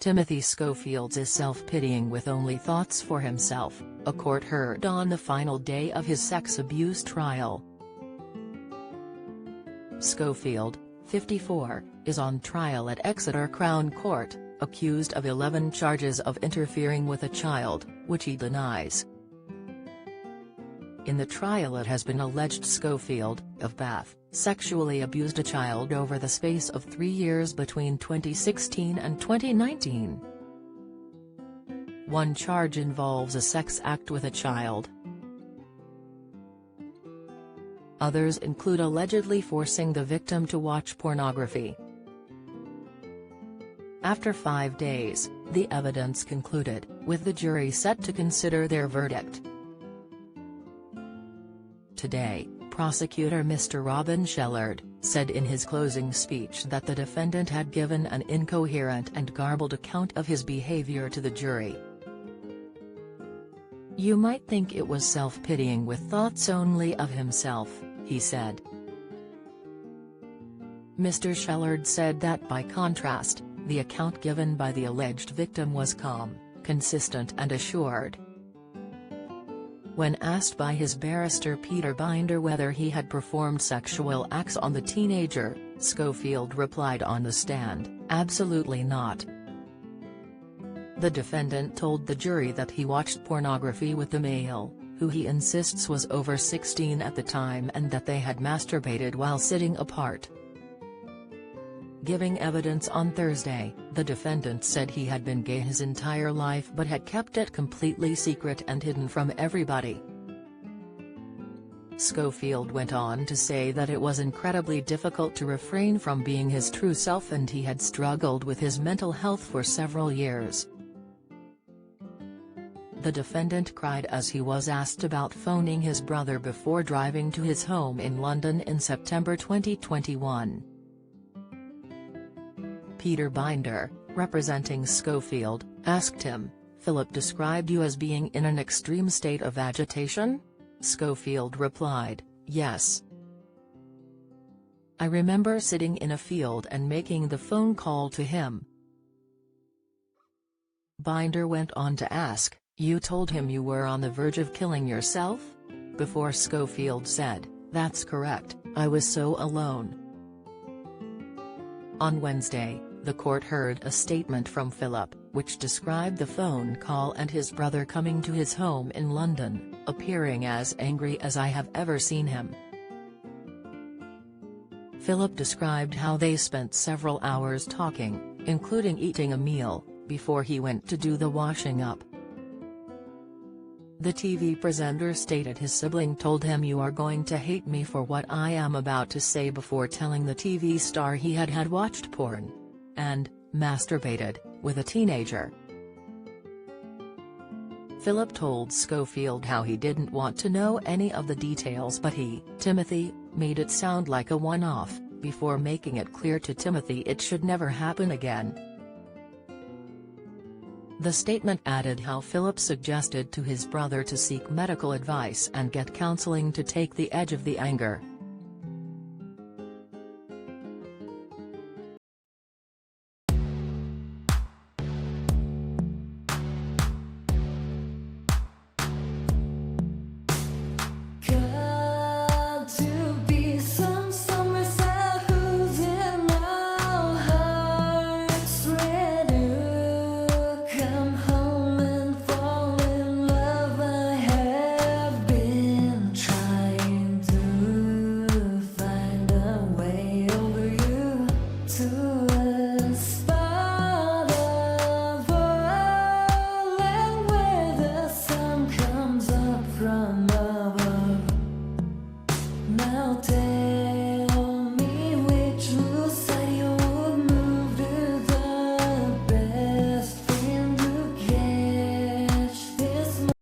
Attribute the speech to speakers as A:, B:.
A: Timothy Schofield's self-pitying with only thoughts for himself, a court heard on the final day of his sex abuse trial. Schofield, 54, is on trial at Exeter Crown Court, accused of 11 charges of interfering with a child, which he denies. In the trial, it has been alleged Schofield, of Bath, sexually abused a child over the space of 3 years between 2016 and 2019. One charge involves a sex act with a child. Others include allegedly forcing the victim to watch pornography. After 5 days, the evidence concluded, with the jury set to consider their verdict. Today, prosecutor Mr. Robin Shellard said in his closing speech that the defendant had given an incoherent and garbled account of his behavior to the jury. "You might think it was self-pitying with thoughts only of himself," he said. Mr. Shellard said that by contrast, the account given by the alleged victim was calm, consistent and assured. When asked by his barrister Peter Binder whether he had performed sexual acts on the teenager, Schofield replied on the stand, "Absolutely not." The defendant told the jury that he watched pornography with the male, who he insists was over 16 at the time, and that they had masturbated while sitting apart. Giving evidence on Thursday, the defendant said he had been gay his entire life but had kept it completely secret and hidden from everybody. Schofield went on to say that it was incredibly difficult to refrain from being his true self and he had struggled with his mental health for several years. The defendant cried as he was asked about phoning his brother before driving to his home in London in September 2021. Peter Binder, representing Schofield, asked him, "Phillip described you as being in an extreme state of agitation?" Schofield replied, "Yes. I remember sitting in a field and making the phone call to him." Binder went on to ask, "You told him you were on the verge of killing yourself?" Before Schofield said, "That's correct, I was so alone." On Wednesday, the court heard a statement from Phillip, which described the phone call and his brother coming to his home in London, appearing as angry as I have ever seen him. Phillip described how they spent several hours talking, including eating a meal, before he went to do the washing up. The TV presenter stated his sibling told him, "You are going to hate me for what I am about to say," before telling the TV star he had watched porn and masturbated with a teenager. Phillip told Schofield how he didn't want to know any of the details, but he, Timothy, made it sound like a one-off, before making it clear to Timothy it should never happen again. The statement added how Phillip suggested to his brother to seek medical advice and get counseling to take the edge of the anger.
B: Now